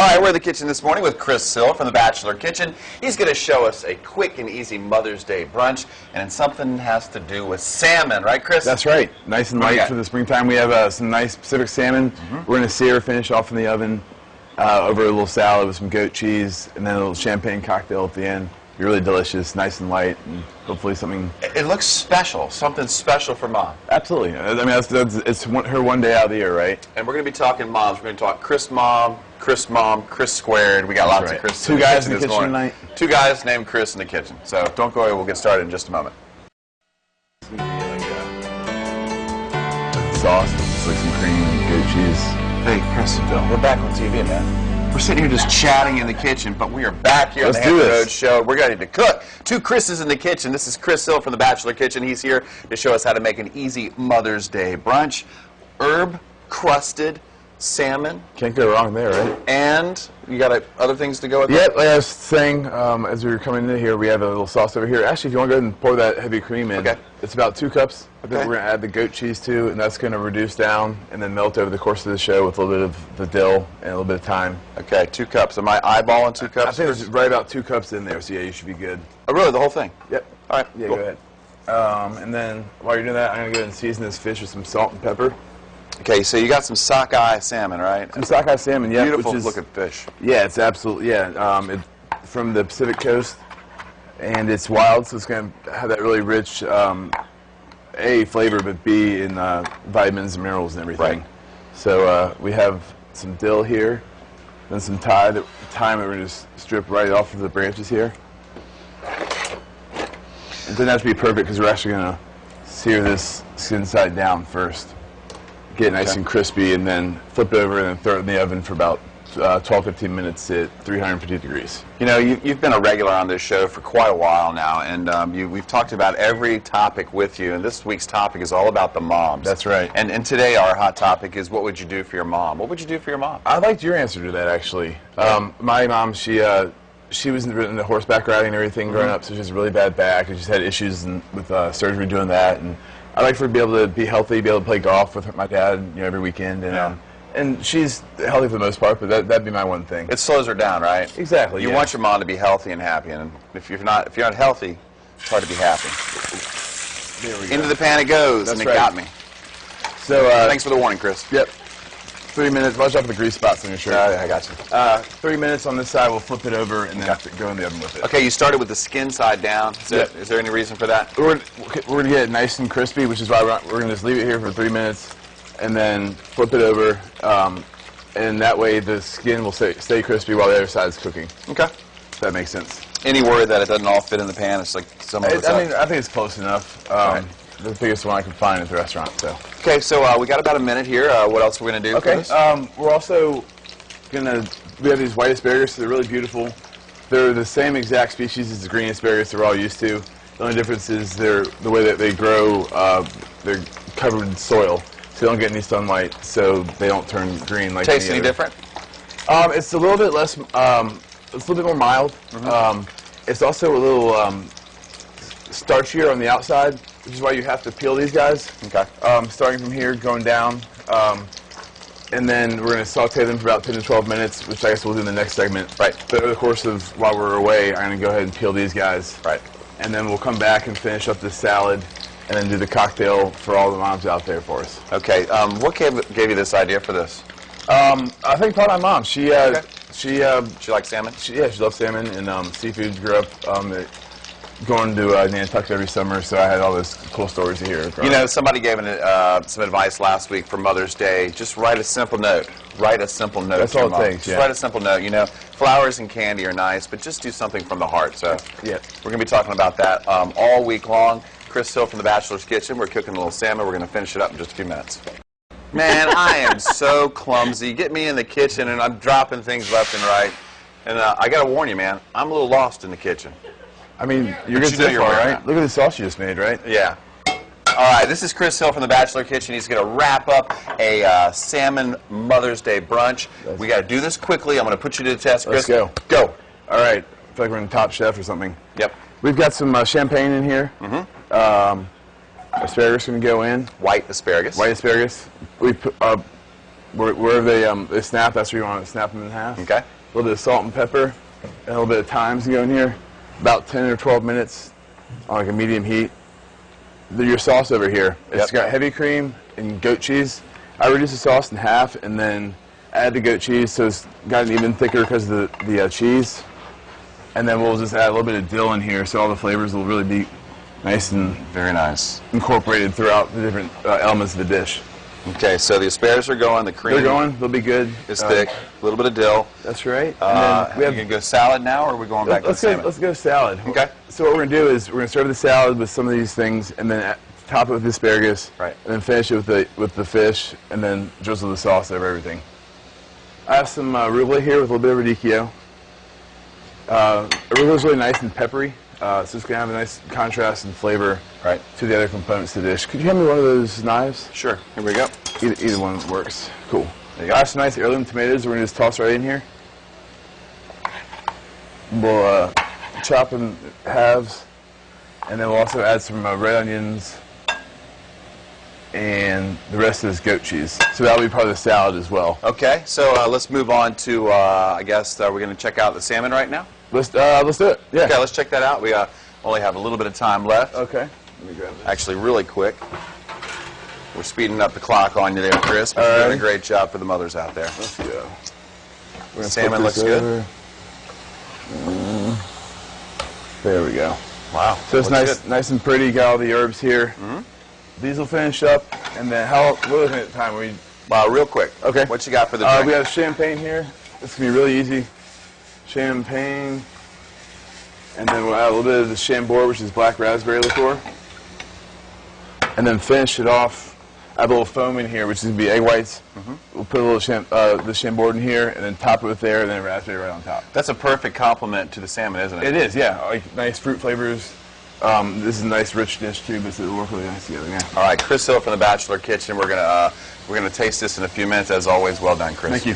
All right, we're in the kitchen this morning with Chris Hill from the Bachelor Kitchen. He's going to show us a quick and easy Mother's Day brunch, and something has to do with salmon, right, Chris? That's right. Nice and light for the springtime. We have some nice Pacific salmon. We're going to sear, finish off in the oven over a little salad with some goat cheese, and then a little champagne cocktail at the end. Be really delicious, nice and light, and hopefully something. It looks special, something special for Mom. Absolutely. I mean, it's her one day out of the year, right? And we're going to be talking moms. We're going to talk Chris Mom, Chris Squared. We got lots of Chris. Two guys in the kitchen tonight. Two guys named Chris in the kitchen. So don't go away. We'll get started in just a moment. Sauce, just like some cream, goat cheese. Hey, Chris, we're back on TV, man. We're sitting here just chatting in the kitchen, but we are back here on the Hampton Road Show. We're ready to cook. Two Chris's in the kitchen. This is Chris Hill from the Bachelor Kitchen. He's here to show us how to make an easy Mother's Day brunch. Herb-crusted salmon. Can't go wrong there, right? And you got other things to go with that? Yeah, like I was saying, as we were coming in here, we have a little sauce over here. Actually, if you want to go ahead and pour that heavy cream in, it's about 2 cups. I think we're going to add the goat cheese too, and that's going to reduce down and then melt over the course of the show with a little bit of the dill and a little bit of thyme. Okay, 2 cups. Am I eyeballing 2 cups? I think there's right about 2 cups in there, so yeah, you should be good. Oh, really? The whole thing? Yep. All right. Yeah, cool. Go ahead. And then while you're doing that, I'm going to go ahead and season this fish with some salt and pepper. Okay, so you got some sockeye salmon, right? Some sockeye salmon, yeah. Beautiful looking fish. Yeah, it's absolutely, it's from the Pacific coast, and it's wild, so it's going to have that really rich, A, flavor, but B, in vitamins and minerals and everything. Right. So we have some dill here, then some thyme that we're going to strip right off of the branches here. It doesn't have to be perfect because we're actually going to sear this skin side down first. Get it nice and crispy, and then flip it over and then throw it in the oven for about 12-15 minutes at 350 degrees. You know, you've been a regular on this show for quite a while now, and we've talked about every topic with you, and this week's topic is all about the moms. That's right. And today our hot topic is, what would you do for your mom? What would you do for your mom? I liked your answer to that, actually. My mom, she was in the horseback riding and everything growing up, so she has a really bad back, and she's had issues with surgery doing that, and I'd like for her to be able to be healthy, be able to play golf with my dad, every weekend, and she's healthy for the most part, but that'd be my one thing. It slows her down, right? Exactly. You want your mom to be healthy and happy, and if you're not healthy, it's hard to be happy. There we go. Into the pan it goes, That's and it got me. So thanks for the warning, Chris. Yep. 3 minutes. Watch out for the grease spots on your shirt. I got you. 3 minutes on this side. We'll flip it over and then go in the oven with it. Okay, you started with the skin side down. Is there any reason for that? We're going to get it nice and crispy, which is why we're going to just leave it here for 3 minutes and then flip it over. And that way the skin will stay crispy while the other side is cooking. Okay. If that makes sense. Any worry that it doesn't all fit in the pan? It's like some of it's I think it's close enough. Right. The biggest one I can find at the restaurant. So. Okay, so we got about a minute here. What else are we going to do? Okay, we're also we have these white asparagus. They're really beautiful. They're the same exact species as the green asparagus that we're all used to. The only difference is the way that they grow. They're covered in soil, so they don't get any sunlight, so they don't turn green like. Taste any different? It's a little bit less. It's a little bit more mild. It's also a little starchier on the outside, which is why you have to peel these guys. Okay. Starting from here, going down, and then we're going to saute them for about 10 to 12 minutes, which I guess we'll do in the next segment. Right. But over the course of while we're away, I'm going to go ahead and peel these guys. Right. And then we'll come back and finish up this salad, and then do the cocktail for all the moms out there for us. Okay. What gave you this idea for this? I think probably my mom. She likes salmon. She loves salmon and seafood. Grew up. Going to Nantucket every summer, so I had all those cool stories to hear. You know, somebody gave some advice last week for Mother's Day. Just write a simple note. Write a simple note. That's to your all it mom. takes. Just write a simple note. You know, flowers and candy are nice, but just do something from the heart. So yeah, we're going to be talking about that all week long. Chris Hill from the Bachelor's Kitchen. We're cooking a little salmon. We're going to finish it up in just a few minutes. Man, I am so clumsy. Get me in the kitchen, and I'm dropping things left and right. And I got to warn you, man, I'm a little lost in the kitchen. I mean, you're good so far, right? Look at the sauce you just made, right? Yeah. All right, this is Chris Hill from the Bachelor Kitchen. He's going to wrap up a salmon Mother's Day brunch. We got to do this quickly. I'm going to put you to the test, Chris. Let's go. Go. All right. I feel like we're in Top Chef or something. Yep. We've got some champagne in here. Asparagus going to go in. White asparagus. White asparagus. We put where they snap, that's where you want to snap them in half. Okay. A little bit of salt and pepper, and a little bit of thyme to go in here. About 10 or 12 minutes on like a medium heat. Your sauce over here, it's got heavy cream and goat cheese. I reduced the sauce in half and then add the goat cheese so it's gotten even thicker because of the cheese. And then we'll just add a little bit of dill in here so all the flavors will really be nice and very nice incorporated throughout the different elements of the dish. Okay, so the asparagus are going, the cream. They're going, they'll be good. It's thick, a little bit of dill. That's right. And then we can go salad now, or are we going back to the salmon? Let's go salad. Okay. So what we're going to do is we're going to serve the salad with some of these things, and then top it with the asparagus, right, and then finish it with the fish, and then drizzle the sauce over everything. I have some arugula here with a little bit of radicchio. Arugula is really nice and peppery, so it's going to have a nice contrast and flavor to the other components of the dish. Could you hand me one of those knives? Sure. Here we go. Either one works. Cool. There you go. I have some nice heirloom tomatoes we're going to just toss right in here. We'll chop in halves, and then we'll also add some red onions and the rest of this goat cheese. So that'll be part of the salad as well. Okay, so let's move on to, I guess, we're going to check out the salmon right now? Let's do it. Yeah. Okay, let's check that out. We only have a little bit of time left. Okay. Let me grab this. Actually, really quick. We're speeding up the clock on you there, Chris. But you're doing a great job for the mothers out there. Let's go. Salmon looks good. There we go. Wow. So it's nice and pretty. Got all the herbs here. These will finish up, and then what are we looking at time? Real quick. Okay. What you got for the drink? We have champagne here. This can be really easy. Champagne, and then we'll add a little bit of the chambord, which is black raspberry liqueur, and then finish it off. Add a little foam in here, which is going to be egg whites. We'll put a little the chambord in here, and then top it with there, and then raspberry right on top. That's a perfect complement to the salmon, isn't it? It is, yeah. Like nice fruit flavors. This is a nice rich dish too, but it'll work really nice together. Yeah. All right, Chris Hill from the Bachelor Kitchen. We're gonna taste this in a few minutes. As always, well done, Chris. Thank you.